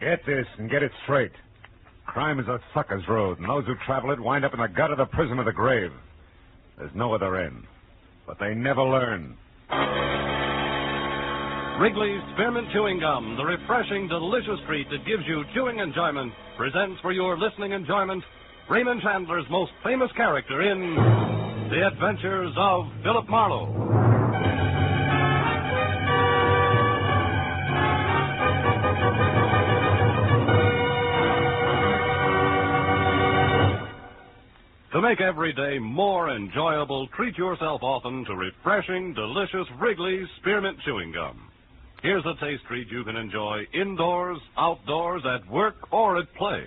Get this and get it straight. Crime is a sucker's road, and those who travel it wind up in the gut of the prison of the grave. There's no other end. But they never learn. Wrigley's Spearmint Chewing Gum, the refreshing, delicious treat that gives you chewing enjoyment, presents for your listening enjoyment Raymond Chandler's most famous character in The Adventures of Philip Marlowe. To make every day more enjoyable, treat yourself often to refreshing, delicious Wrigley's Spearmint Chewing Gum. Here's a taste treat you can enjoy indoors, outdoors, at work, or at play.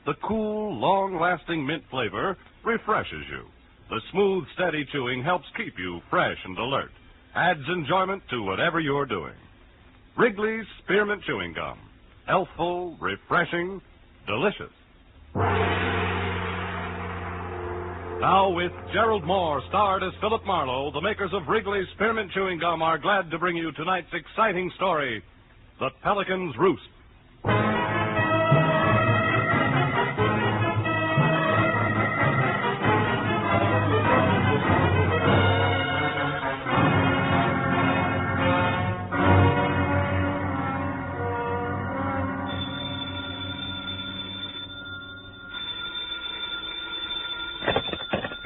The cool, long-lasting mint flavor refreshes you. The smooth, steady chewing helps keep you fresh and alert. Adds enjoyment to whatever you're doing. Wrigley's Spearmint Chewing Gum. Healthful, refreshing, delicious. Now, with Gerald Moore, starred as Philip Marlowe, the makers of Wrigley's Spearmint Chewing Gum are glad to bring you tonight's exciting story, The Pelicans' Roost.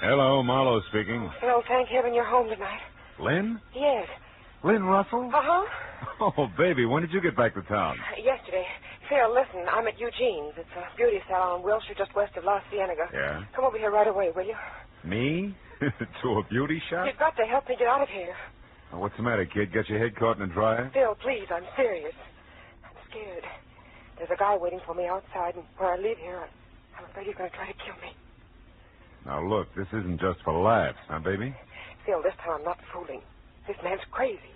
Hello, Marlowe speaking. Well, thank heaven you're home tonight. Lynn? Yes. Lynn Russell? Uh-huh. Oh, baby, when did you get back to town? Yesterday. Phil, listen, I'm at Eugene's. It's a beauty salon on Wilshire just west of La Cienega. Yeah? Come over here right away, will you? Me? To a beauty shop? You've got to help me get out of here. Oh, what's the matter, kid? Got your head caught in a dryer? Phil, please, I'm serious. I'm scared. There's a guy waiting for me outside, and where I leave here, I'm afraid he's going to try to kill me. Now, look, this isn't just for laughs, huh, baby? Phil, this time I'm not fooling. This man's crazy.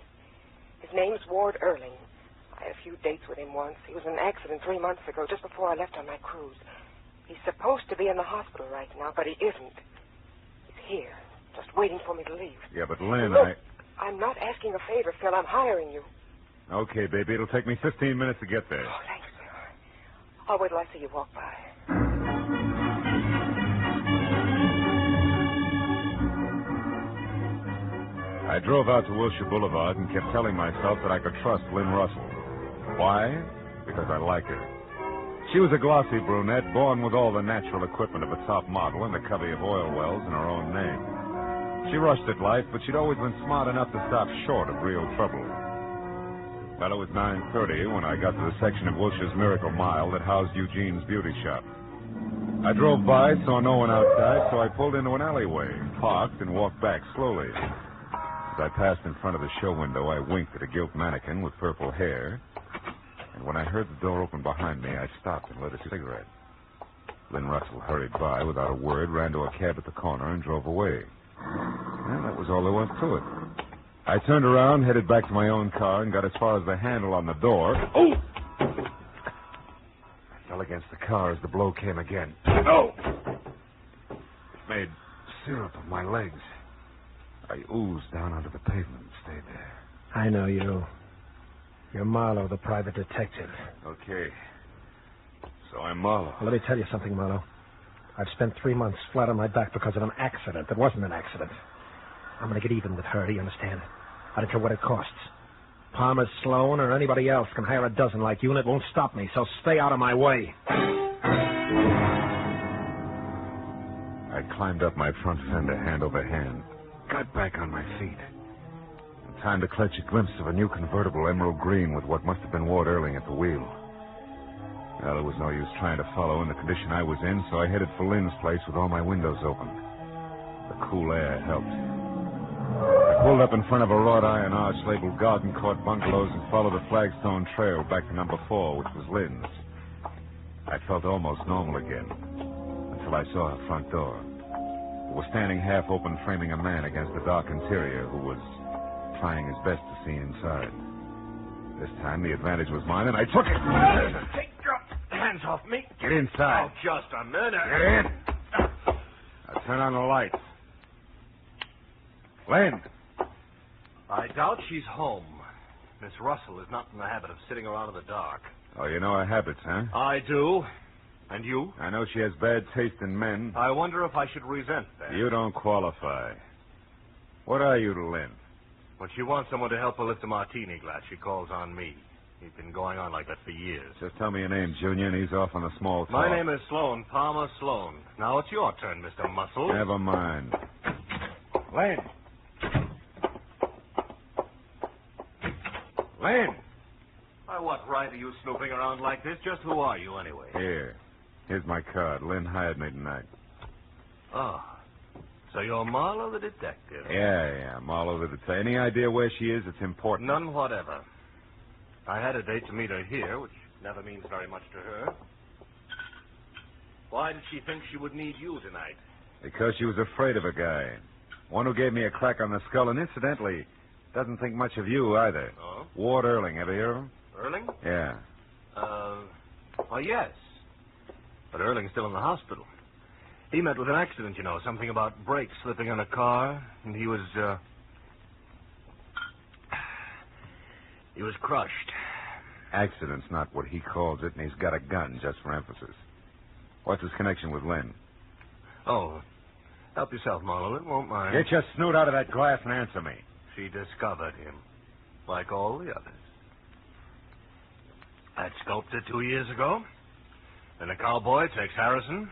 His name's Ward Erling. I had a few dates with him once. He was in an accident 3 months ago, just before I left on my cruise. He's supposed to be in the hospital right now, but he isn't. He's here, just waiting for me to leave. Yeah, but Lynn, Look, I'm not asking a favor, Phil. I'm hiring you. Okay, baby, it'll take me 15 minutes to get there. Oh, thanks, Phil. I'll wait till I see you walk by. I drove out to Wilshire Boulevard and kept telling myself that I could trust Lynn Russell. Why? Because I like her. She was a glossy brunette, born with all the natural equipment of a top model and a covey of oil wells in her own name. She rushed at life, but she'd always been smart enough to stop short of real trouble. Well, it was 9:30 when I got to the section of Wilshire's Miracle Mile that housed Eugene's beauty shop. I drove by, saw no one outside, so I pulled into an alleyway, parked, and walked back slowly. As I passed in front of the show window, I winked at a gilt mannequin with purple hair. And when I heard the door open behind me, I stopped and lit a cigarette. Lynn Russell hurried by without a word, ran to a cab at the corner, and drove away. Well, that was all there was to it. I turned around, headed back to my own car, and got as far as the handle on the door. Oh! I fell against the car as the blow came again. Oh! It made syrup of my legs. I oozed down onto the pavement and stayed there. I know you. You're Marlowe, the private detective. Okay. So I'm Marlowe. Well, let me tell you something, Marlowe. I've spent 3 months flat on my back because of an accident that wasn't an accident. I'm going to get even with her, do you understand? I don't care what it costs. Palmer Sloan or anybody else can hire a dozen like you, and it won't stop me, so stay out of my way. I climbed up my front fender hand over hand. Got back on my feet. In time to clutch a glimpse of a new convertible emerald green with what must have been Ward Erling at the wheel. Well, there was no use trying to follow in the condition I was in, so I headed for Lynn's place with all my windows open. The cool air helped. I pulled up in front of a wrought iron arch labeled Garden Court Bungalows and followed the flagstone trail back to number 4, which was Lynn's. I felt almost normal again until I saw her front door. It was standing half open, framing a man against the dark interior who was trying his best to see inside. This time the advantage was mine, and I took it. Take your hands off me. Get inside. Oh, just a minute. Get in. Now turn on the lights. Lynn. I doubt she's home. Miss Russell is not in the habit of sitting around in the dark. Oh, you know her habits, huh? I do. And you? I know she has bad taste in men. I wonder if I should resent that. You don't qualify. What are you to Lynn? When she wants someone to help her lift a martini glass, she calls on me. He's been going on like that for years. Just tell me your name, Junior, and he's off on the small talk. My name is Sloan, Palmer Sloan. Now it's your turn, Mr. Muscle. Never mind. Lynn. Lynn! By what right are you snooping around like this? Just who are you, anyway? Here's my card. Lynn hired me tonight. Oh. So you're Marlowe the detective? Yeah. Marlowe the detective. Any idea where she is? It's important. None whatever. I had a date to meet her here, which never means very much to her. Why did she think she would need you tonight? Because she was afraid of a guy. One who gave me a crack on the skull, and incidentally, doesn't think much of you either. Oh? Ward Erling. Ever hear of him? Erling? Yeah. Well, yes. But Erling's still in the hospital. He met with an accident, you know, something about brakes slipping on a car, and he was crushed. Accident's not what he calls it, and he's got a gun, just for emphasis. What's his connection with Lynn? Oh, help yourself, Marlowe. It won't mind. Get your snoot out of that glass and answer me. She discovered him, like all the others. I'd sculpted 2 years ago. Then a cowboy takes Harrison.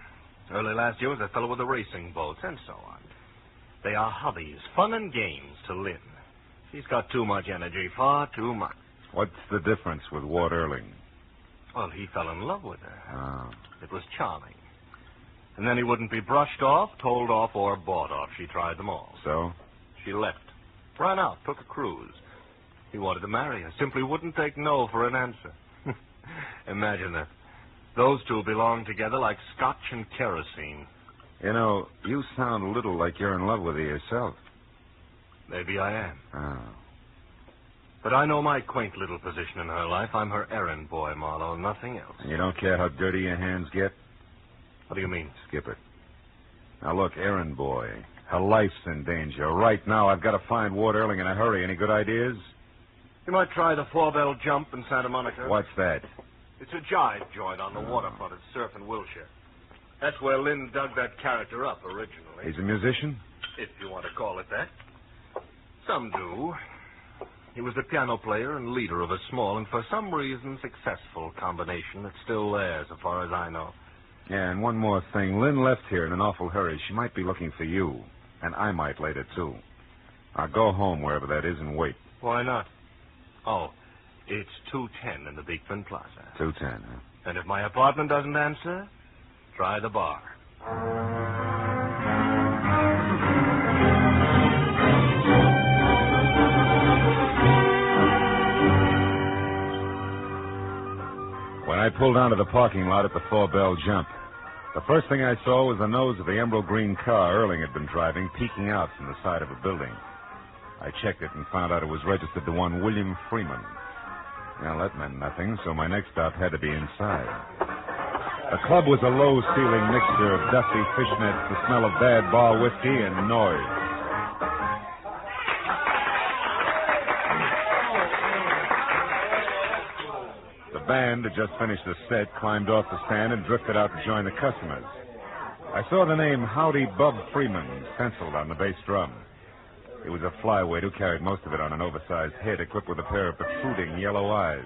Early last year was a fellow with the racing boats, and so on. They are hobbies, fun and games to Lynn. She's got too much energy, far too much. What's the difference with Ward Erling? Well, he fell in love with her. Oh. It was charming. And then he wouldn't be brushed off, told off, or bought off. She tried them all. So? She left. Ran out, took a cruise. He wanted to marry her, simply wouldn't take no for an answer. Imagine that. Those two belong together like scotch and kerosene. You know, you sound a little like you're in love with her yourself. Maybe I am. Oh. But I know my quaint little position in her life. I'm her errand boy, Marlowe, nothing else. And you don't care how dirty your hands get? What do you mean? Skip it. Now, look, errand boy, her life's in danger. Right now, I've got to find Ward Erling in a hurry. Any good ideas? You might try the 4-bell jump in Santa Monica. What's that? It's a jive joint on the waterfront at Surf and Wilshire. That's where Lynn dug that character up originally. He's a musician? If you want to call it that. Some do. He was the piano player and leader of a small and, for some reason, successful combination that's still there, so far as I know. Yeah, and one more thing. Lynn left here in an awful hurry. She might be looking for you, and I might later, too. I'll go home, wherever that is, and wait. Why not? Oh, it's 210 in the Beekman Plaza. 210, huh? And if my apartment doesn't answer, try the bar. When I pulled onto the parking lot at the 4-bell jump, the first thing I saw was the nose of the emerald green car Erling had been driving peeking out from the side of a building. I checked it and found out it was registered to one William Freeman. Now, that meant nothing, so my next stop had to be inside. The club was a low-ceiling mixture of dusty fishnets, the smell of bad bar whiskey, and noise. The band had just finished the set, climbed off the stand, and drifted out to join the customers. I saw the name Howdy Bub Freeman stenciled on the bass drum. He was a flyweight who carried most of it on an oversized head equipped with a pair of protruding yellow eyes.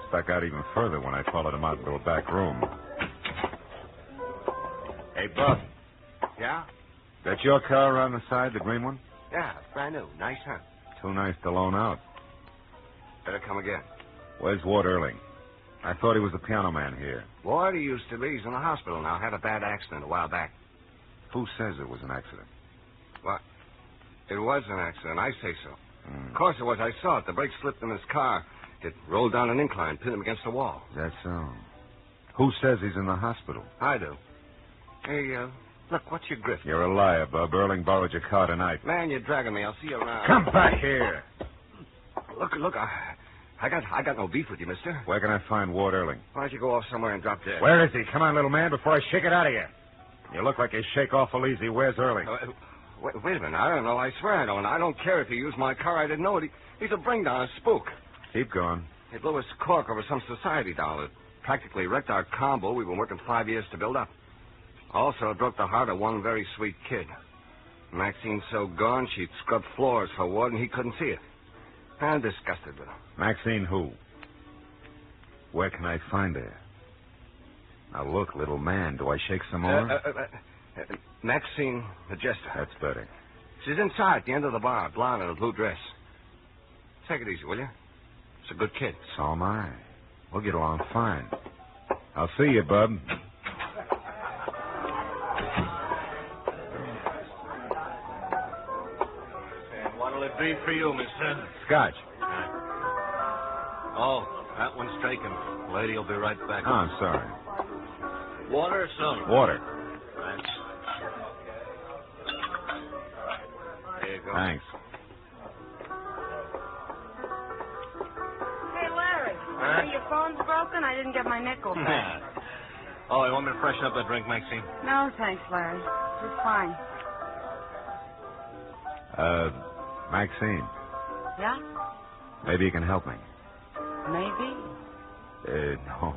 Stuck out even further when I followed him out into a back room. Hey, Bub. Yeah? That your car on the side, the green one? Yeah, it's brand new. Nice, huh? Too nice to loan out. Better come again. Where's Ward Erling? I thought he was the piano man here. Ward, he used to be. He's in the hospital now. Had a bad accident a while back. Who says it was an accident? What? It was an accident. I say so. Of course it was. I saw it. The brake slipped in his car. It rolled down an incline, pinned him against the wall. That's so. Who says he's in the hospital? I do. Hey, look, what's your grift? You're a liar, Bub. Erling borrowed your car tonight. Man, you're dragging me. I'll see you around. Come back here. Look, I got no beef with you, mister. Where can I find Ward Erling? Why don't you go off somewhere and drop dead? Where is he? Come on, little man, before I shake it out of you. You look like you shake awful easy. Where's Erling? Wait a minute. I don't know. I swear I don't. I don't care if he used my car. I didn't know it. He's a bring-down, a spook. Keep going. He blew his cork over some society doll. It practically wrecked our combo we've been working 5 years to build up. Also, it broke the heart of one very sweet kid. Maxine's so gone, she'd scrub floors for Ward, and he couldn't see it. I'm disgusted with her. Maxine who? Where can I find her? Now, look, little man, do I shake some more? Maxine Majesta. That's better. She's inside at the end of the bar, blonde in a blue dress. Take it easy, will you? She's a good kid. So am I. We'll get along fine. I'll see you, bub. And what'll it be for you, mister? Scotch. Oh, that one's taken. Lady will be right back. Oh, I'm sorry. Water or soda? Water. Thanks. There you go. Thanks. Hey, Larry. Huh? Your phone's broken? I didn't get my nickel back. Oh, you want me to freshen up that drink, Maxine? No, thanks, Larry. It's fine. Maxine, Yeah? maybe you can help me. Maybe. No.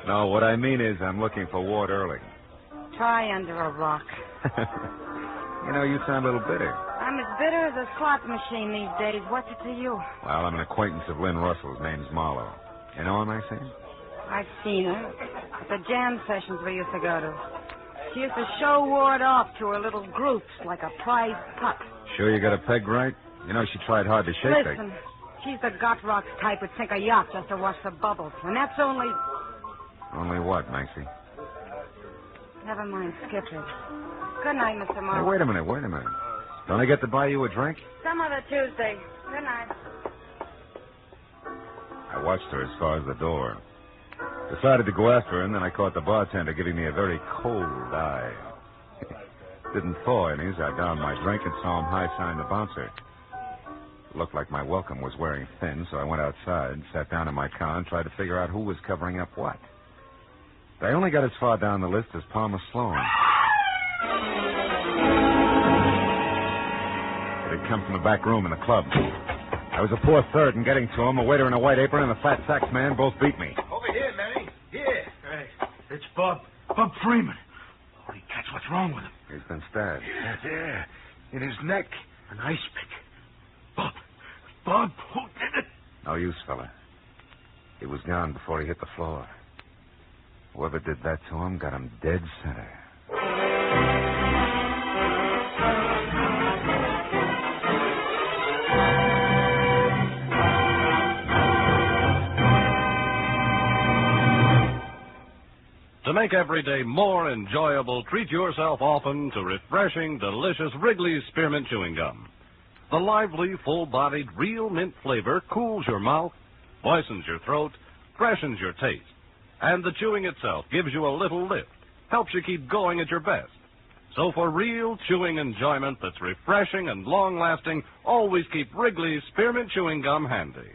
No, what I mean is I'm looking for Ward Earling. Try under a rock. You know, you sound a little bitter. I'm as bitter as a slot machine these days. What's it to you? Well, I'm an acquaintance of Lynn Russell's. Name's Marlowe. You know her, Maxine? I've seen her at the jam sessions we used to go to. She used to show Ward off to her little groups like a prize pup. Sure you got her pegged right? You know, she tried hard to shake things. Listen, she's the gut rocks type who'd sink a yacht just to wash the bubbles. And that's only... Only what, Maxie? Never mind, skip it. Good night, Mr. Hey, Marlowe. wait a minute. Don't I get to buy you a drink? Some other Tuesday. Good night. I watched her as far as the door. Decided to go after her, and then I caught the bartender giving me a very cold eye. Didn't thaw any as I downed my drink and saw him high-sign the bouncer. It looked like my welcome was wearing thin, so I went outside, sat down in my car, and tried to figure out who was covering up what. But I only got as far down the list as Palmer Sloan. It had come from the back room in the club. I was a poor third in getting to him. A waiter in a white apron and a fat sax man both beat me. Over here, Manny. Here. Hey, it's Bob Freeman. Holy cats, what's wrong with him? He's been stabbed. Yeah, there. In his neck. An ice pick. Bob, who did it? No use, fella. He was gone before he hit the floor. Whoever did that to him got him dead center. To make every day more enjoyable, treat yourself often to refreshing, delicious Wrigley's Spearmint Chewing Gum. The lively, full-bodied, real mint flavor cools your mouth, moistens your throat, freshens your taste. And the chewing itself gives you a little lift, helps you keep going at your best. So for real chewing enjoyment that's refreshing and long-lasting, always keep Wrigley's Spearmint Chewing Gum handy.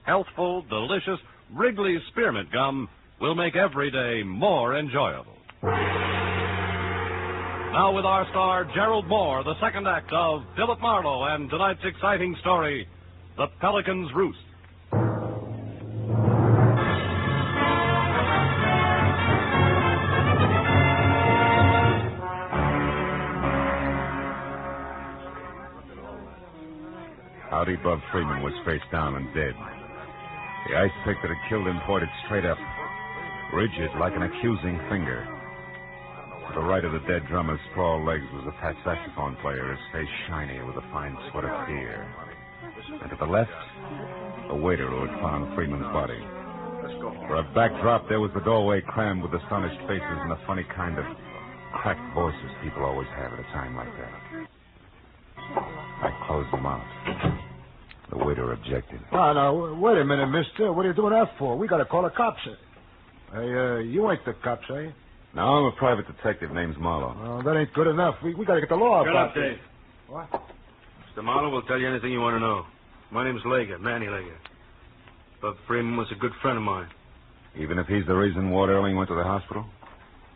Healthful, delicious Wrigley's Spearmint Gum will make every day more enjoyable. Now with our star, Gerald Moore, the second act of Philip Marlowe and tonight's exciting story, The Pelicans' Roost. Howdy Bub Freeman was face down and dead. The ice pick that had killed him pointed straight up, rigid like an accusing finger. To the right of the dead drummer's sprawled legs was a fat saxophone player, his face shiny with a fine sweat of fear. And to the left, a waiter who had found Freeman's body. For a backdrop, there was the doorway crammed with astonished faces and the funny kind of cracked voices people always have at a time like that. I closed them out. The waiter objected. Oh, now, wait a minute, mister. What are you doing that for? We got to call the cops. Hey, you ain't the cops, are you? No, I'm a private detective. Name's Marlowe. Oh, that ain't good enough. We got to get the law Shut about up, Dave. What? Mr. Marlowe will tell you anything you want to know. My name's Lager, Manny Lager. Bub Freeman was a good friend of mine. Even if he's the reason Ward Earling went to the hospital?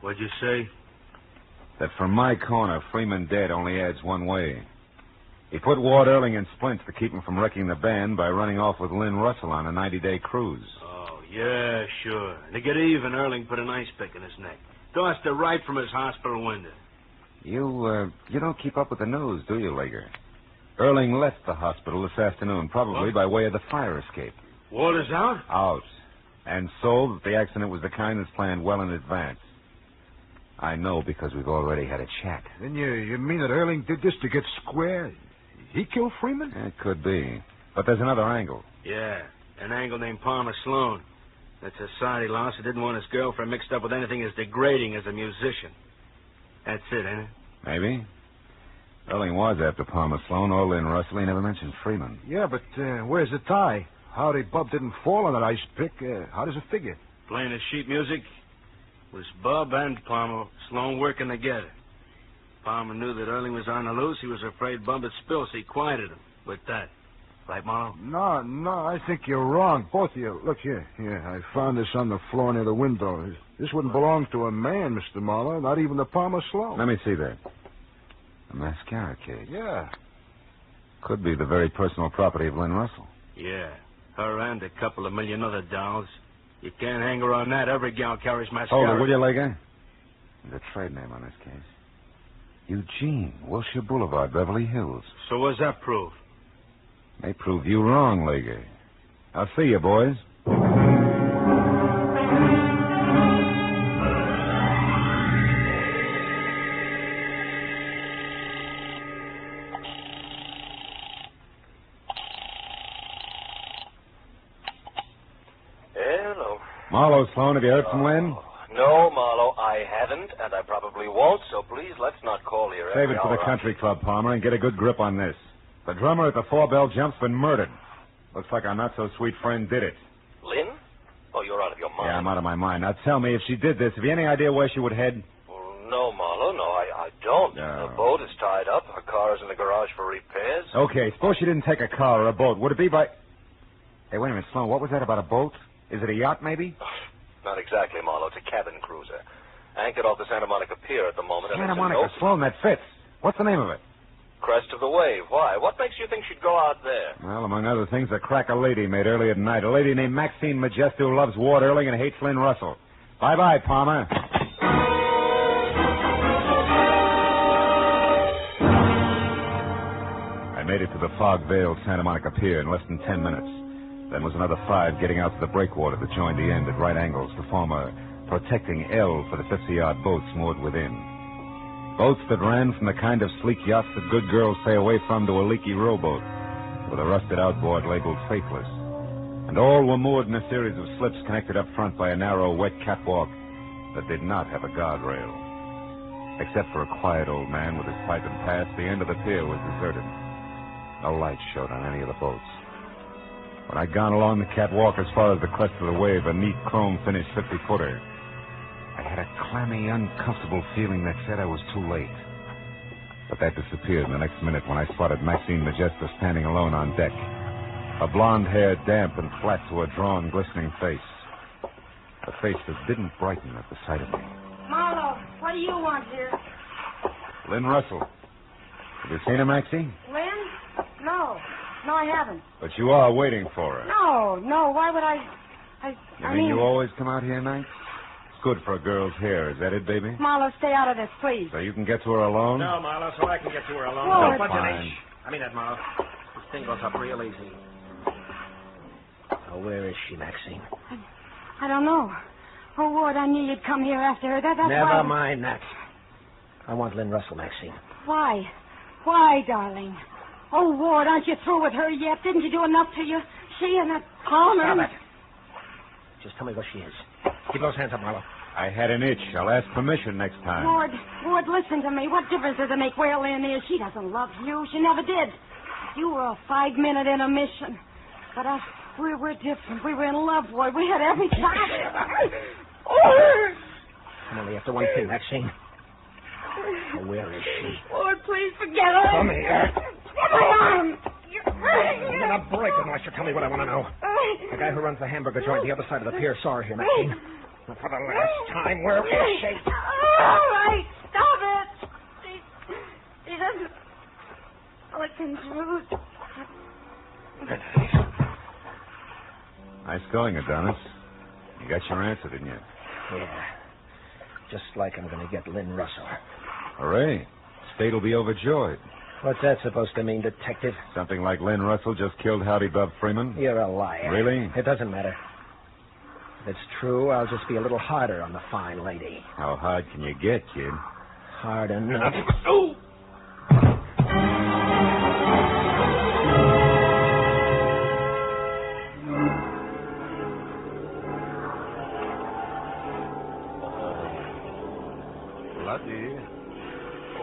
What'd you say? that from my corner, Freeman dead only adds one way. He put Ward Earling in splints to keep him from wrecking the band by running off with Lynn Russell on a 90-day cruise. Oh, yeah, sure. To get even, Earling put an ice pick in his neck. Tossed it right from his hospital window. You don't keep up with the news, do you, Lager? Earling left the hospital this afternoon, probably by way of the fire escape. Ward is out? Out. And so that the accident was the kind that's planned well in advance. I know because we've already had a chat. Then you mean that Earling did this to get square? He killed Freeman? It could be. But there's another angle. Yeah, an angle named Palmer Sloan. That society louse who didn't want his girlfriend mixed up with anything as degrading as a musician. That's it, ain't it? Maybe. Earling was after Palmer Sloan or Lynn Russell. He never mentioned Freeman. Yeah, but where's the tie? Howdy Bub didn't fall on that ice pick. How does it figure? Playing his sheet music was Bub and Palmer Sloan working together. Palmer knew that Earling was on the loose. He was afraid Bub would spill, so he quieted him with that. Right, Marlowe? No, I think you're wrong. Both of you. Look here. I found this on the floor near the window. This wouldn't belong to a man, Mr. Marlowe, not even the Palmer Sloan. Let me see that. A mascara case. Yeah. Could be the very personal property of Lynn Russell. Yeah. Her and a couple of million other dolls. You can't hang her on that. Every gal carries mascara. Hold it, will you, Lager? There's a trade name on this case. Eugene, Wilshire Boulevard, Beverly Hills. So what's that prove? May prove you wrong, Lager. I'll see you, boys. Hello. Marlowe, Sloan, have you heard from Lynn? No, Marlowe, I haven't, and I probably won't, so please let's not call here Save every it for the hour. country club, Palmer, and get a good grip on this. The drummer at the Four Bell Jump's been murdered. Looks like our not-so-sweet friend did it. Lynn? Oh, you're out of your mind. Yeah, I'm out of my mind. Now, tell me, if she did this, have you any idea where she would head? Well, no, Marlowe, no, I don't. No. The boat is tied up. Her car is in the garage for repairs. Okay, suppose she didn't take a car or a boat. Would it be by... Hey, wait a minute, Sloan, what was that about a boat? Is it a yacht, maybe? Not exactly, Marlowe. It's a cabin cruiser. Anchored off the Santa Monica Pier at the moment. and Santa it's Monica, Sloan, that fits. What's the name of it? Crest of the Wave. Why? What makes you think she'd go out there? Well, among other things, a crack a lady made earlier tonight. A lady named Maxine Majesto who loves Ward Earling and hates Lynn Russell. Bye-bye, Palmer. I made it to the fog-veiled Santa Monica Pier in less than 10 minutes. Then was another 5 getting out to the breakwater that joined the end at right angles to form a protecting L for the 50-yard boats moored within. Boats that ran from the kind of sleek yachts that good girls stay away from to a leaky rowboat with a rusted outboard labeled Faithless. And all were moored in a series of slips connected up front by a narrow, wet catwalk that did not have a guardrail. Except for a quiet old man with his pipe and pass, the end of the pier was deserted. No light showed on any of the boats. When I'd gone along the catwalk as far as the crest of the wave, a neat chrome-finished 50-footer, I had a clammy, uncomfortable feeling that said I was too late. But that disappeared in the next minute when I spotted Maxine Majesto standing alone on deck, her blonde hair damp and flat to her drawn, glistening face. A face that didn't brighten at the sight of me. Marlowe, what do you want here? Lynn Russell. Have you seen her, Maxie? Lynn? No. No, I haven't. But you are waiting for her. No. Why would I... You mean you always come out here nights? It's good for a girl's hair. Is that it, baby? Marlowe, stay out of this, please. So you can get to her alone? No, Marlowe, so I can get to her alone. Ward. Don't budge an Fine. inch. I mean that, Marlowe. This thing goes up real easy. Now, where is she, Maxine? I don't know. Oh, Ward, I knew you'd come here after her. That's Never why... mind that. I want Lynn Russell, Maxine. Why? Why, darling? Oh, Ward, aren't you through with her yet? Didn't you do enough to you? She and that Palmer... Stop it. Just tell me where she is. Keep those hands up, Marlowe. I had an itch. I'll ask permission next time. Ward, listen to me. What difference does it make where Lynn is? She doesn't love you. She never did. You were a 5-minute intermission. But we're different. We were in love, Ward. We had every chance. I'm only after one thing, Maxine. Now, where is she? Ward, please forget her. Come here. My arm. I'm gonna break it unless you tell me what I want to know. The guy who runs the hamburger joint the other side of the pier saw her here, Maxine. Now, for the last time, where is she? All right, stop it. Pelicans, roost. Nice going, Adonis. You got your answer, didn't you? Yeah. Just like I'm going to get Lynn Russell. Hooray. State will be overjoyed. What's that supposed to mean, detective? Something like Lynn Russell just killed Howdy Bub Freeman? You're a liar. Really? It doesn't matter. If it's true, I'll just be a little harder on the fine lady. How hard can you get, kid? Hard enough. Oh!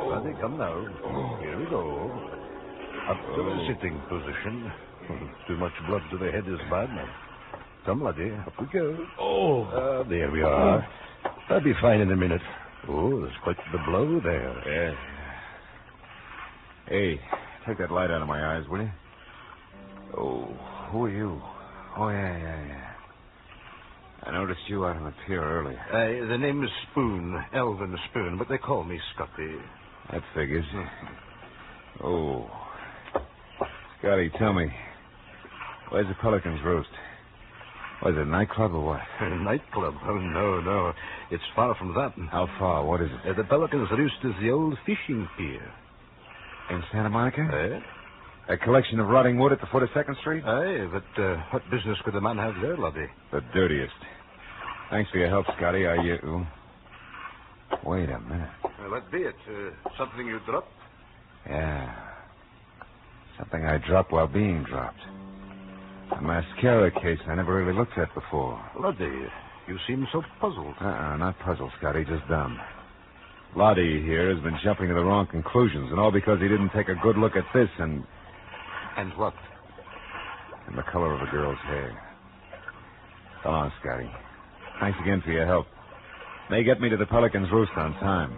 Laddie, come now. Here we go. Up to the sitting position. Too much blood to the head is bad, man. Come, laddie, up we go. Oh, there we are. I'll be fine in a minute. Oh, there's quite the blow there. Yeah. Hey, take that light out of my eyes, will you? Oh, who are you? Oh, yeah. I noticed you out on the pier earlier. The name is Spoon, Elvin Spoon, but they call me Scotty. That figures. Oh. Scotty, tell me, where's the Pelicans roost? Was it a nightclub or what? A nightclub? Oh, no. It's far from that. How far? What is it? The Pelicans roost is the old fishing pier. In Santa Monica? Eh? A collection of rotting wood at the foot of 2nd Street? Aye, but what business could the man have there, laddie? The dirtiest. Thanks for your help, Scotty. Wait a minute. What be it? Something you dropped? Yeah. Something I dropped while being dropped. A mascara case I never really looked at before. Laddie, you seem so puzzled. Not puzzled, Scotty, just dumb. Lottie here has been jumping to the wrong conclusions, and all because he didn't take a good look at this and... And what? And the color of a girl's hair. Come on, Scotty. Thanks again for your help. May get me to the Pelican's roost on time.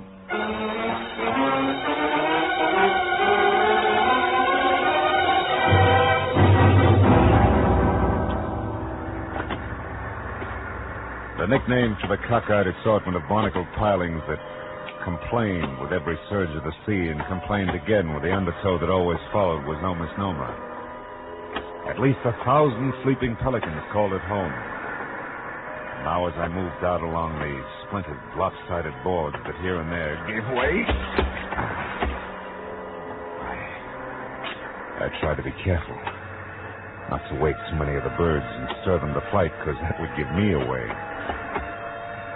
The nickname for the cockeyed assortment of barnacled pilings that complained with every surge of the sea and complained again with the undertow that always followed was no misnomer. At least 1,000 sleeping pelicans called it home. Now as I moved out along the splintered, lopsided boards that here and there gave way, I tried to be careful. Not to wake too many of the birds and stir them to flight, because that would give me away.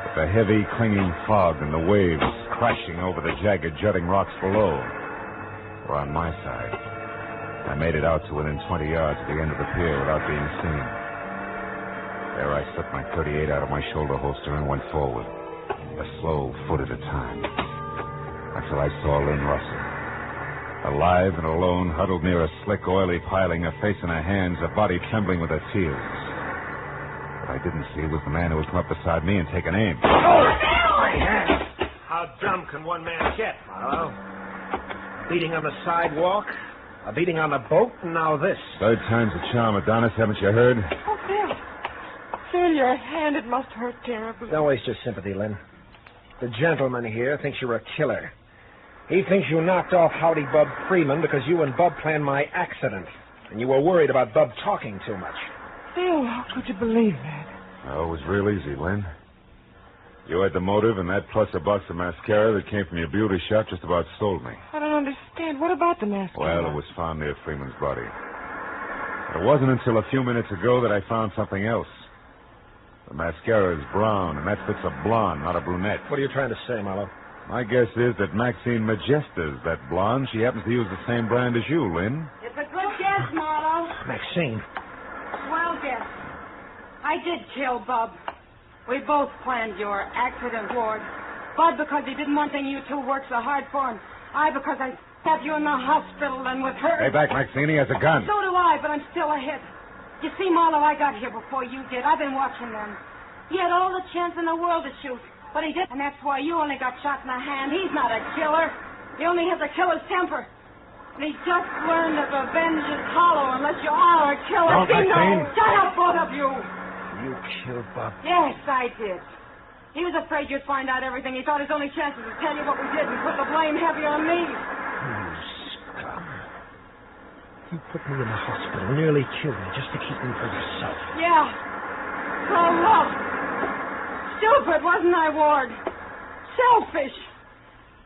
But the heavy, clinging fog and the waves crashing over the jagged, jutting rocks below were on my side. I made it out to within 20 yards of the end of the pier without being seen. There I slipped my .38 out of my shoulder holster and went forward, a slow foot at a time, until I saw Lynn Russell. Alive and alone, huddled near a slick, oily piling, a face in her hands, a body trembling with her tears. What I didn't see was the man who had come up beside me and taken aim. How dumb can one man get, Marlowe? Beating on the sidewalk, a beating on the boat, and now this. Third time's a charm, Adonis, haven't you heard? Oh, Phil. Phil, your hand, it must hurt terribly. Don't waste your sympathy, Lynn. The gentleman here thinks you're a killer. He thinks you knocked off Howdy Bub Freeman because you and Bub planned my accident, and you were worried about Bub talking too much. Phil, how could you believe that? Oh, it was real easy, Lynn. You had the motive, and that plus a box of mascara that came from your beauty shop just about sold me. I don't understand. What about the mascara? Well, it was found near Freeman's body. It wasn't until a few minutes ago that I found something else. The mascara is brown, and that fits a blonde, not a brunette. What are you trying to say, Marlowe? My guess is that Maxine Majesta's that blonde. She happens to use the same brand as you, Lynn. It's a good guess, Marlowe. Maxine. Swell guess. I did kill Bub. We both planned your accident, Ward. Bud because he didn't want you two work so hard for him. I because I stabbed you in the hospital and with her. Stay back, Maxine. He has a gun. So do I, but I'm still ahead. You see, Marlowe, I got here before you did. I've been watching them. He had all the chance in the world to shoot, but he didn't, and that's why you only got shot in the hand. He's not a killer. He only has a killer's temper. And he just learned that revenge is hollow unless you are a killer. Don't, Maxine. Shut up, both of you. You killed Bub. Yes, I did. He was afraid you'd find out everything. He thought his only chance was to tell you what we did and put the blame heavy on me. You scum. You put me in the hospital, nearly killed me, just to keep me for yourself. Yeah. For love. Stupid, wasn't I, Ward? Selfish.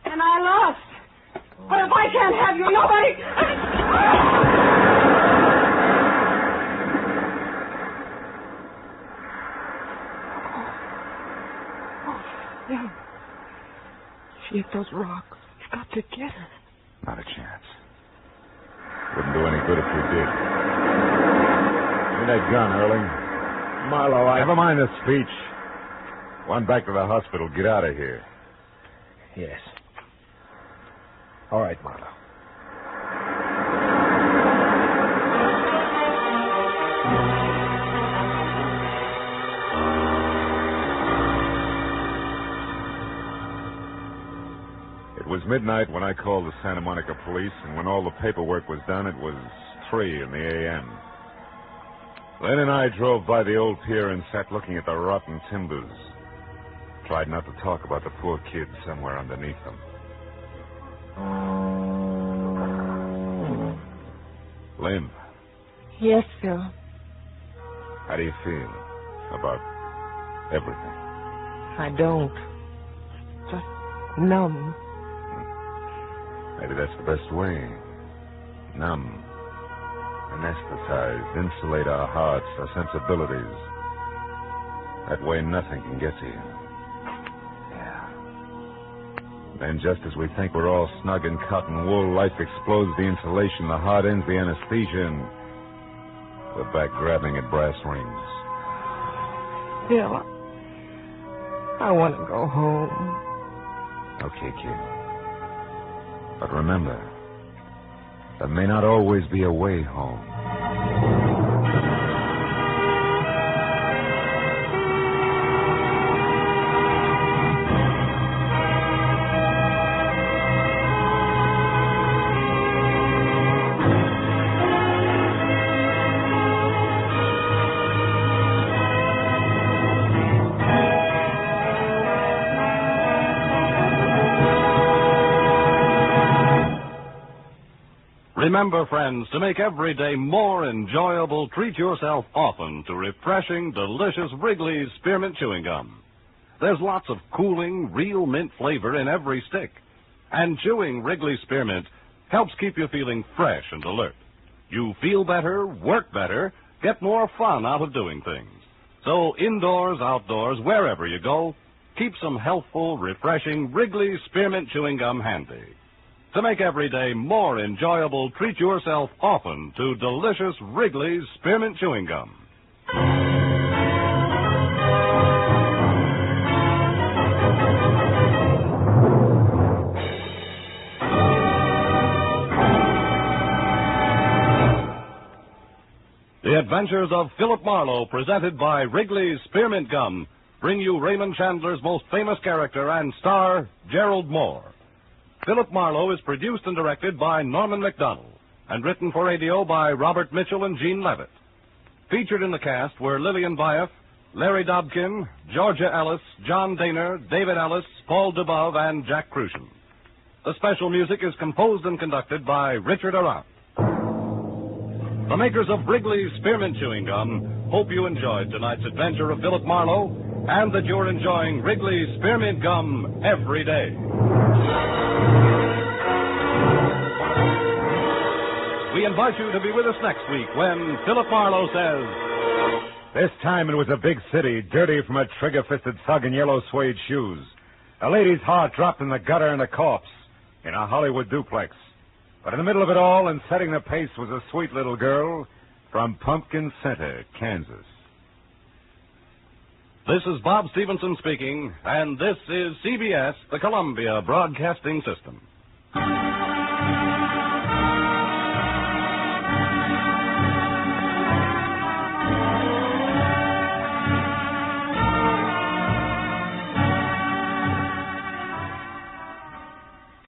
And I lost. But if I can't have you, nobody... No. She hit those rocks. You've got to get her. Not a chance. Wouldn't do any good if we did. Give me that gun, Erling. Marlowe, Never mind the speech. One back to the hospital. Get out of here. Yes. All right, Marlowe. It was midnight when I called the Santa Monica police, and when all the paperwork was done, it was 3 in the a.m. Len and I drove by the old pier and sat looking at the rotten timbers. Tried not to talk about the poor kid somewhere underneath them. Len, Yes, Phil. how do you feel about everything? I don't. Just numb. Maybe that's the best way. Numb. Anesthetized. Insulate our hearts, our sensibilities. That way nothing can get to you. Yeah. Then just as we think we're all snug in cotton wool, life explodes the insulation, the heart ends the anesthesia, and we're back grabbing at brass rings. Phil, I want to go home. Okay, kid. But remember, there may not always be a way home. Remember, friends, to make every day more enjoyable, treat yourself often to refreshing, delicious Wrigley's Spearmint Chewing Gum. There's lots of cooling, real mint flavor in every stick. And chewing Wrigley's Spearmint helps keep you feeling fresh and alert. You feel better, work better, get more fun out of doing things. So indoors, outdoors, wherever you go, keep some healthful, refreshing Wrigley's Spearmint Chewing Gum handy. To make every day more enjoyable, treat yourself often to delicious Wrigley's Spearmint Chewing Gum. The Adventures of Philip Marlowe, presented by Wrigley's Spearmint Gum, bring you Raymond Chandler's most famous character and star, Gerald Moore. Philip Marlowe is produced and directed by Norman MacDonald and written for radio by Robert Mitchell and Gene Levitt. Featured in the cast were Lillian Buyeff, Larry Dobkin, Georgia Ellis, John Daner, David Ellis, Paul Dubov, and Jack Crucian. The special music is composed and conducted by Richard Arant. The makers of Wrigley's Spearmint Chewing Gum hope you enjoyed tonight's adventure of Philip Marlowe and that you're enjoying Wrigley's Spearmint Gum every day. We invite you to be with us next week when Philip Marlowe says... This time it was a big city, dirty from a trigger-fisted thug in yellow suede shoes. A lady's heart dropped in the gutter and a corpse in a Hollywood duplex. But in the middle of it all and setting the pace was a sweet little girl from Pumpkin Center, Kansas. This is Bob Stevenson speaking, and this is CBS, the Columbia Broadcasting System.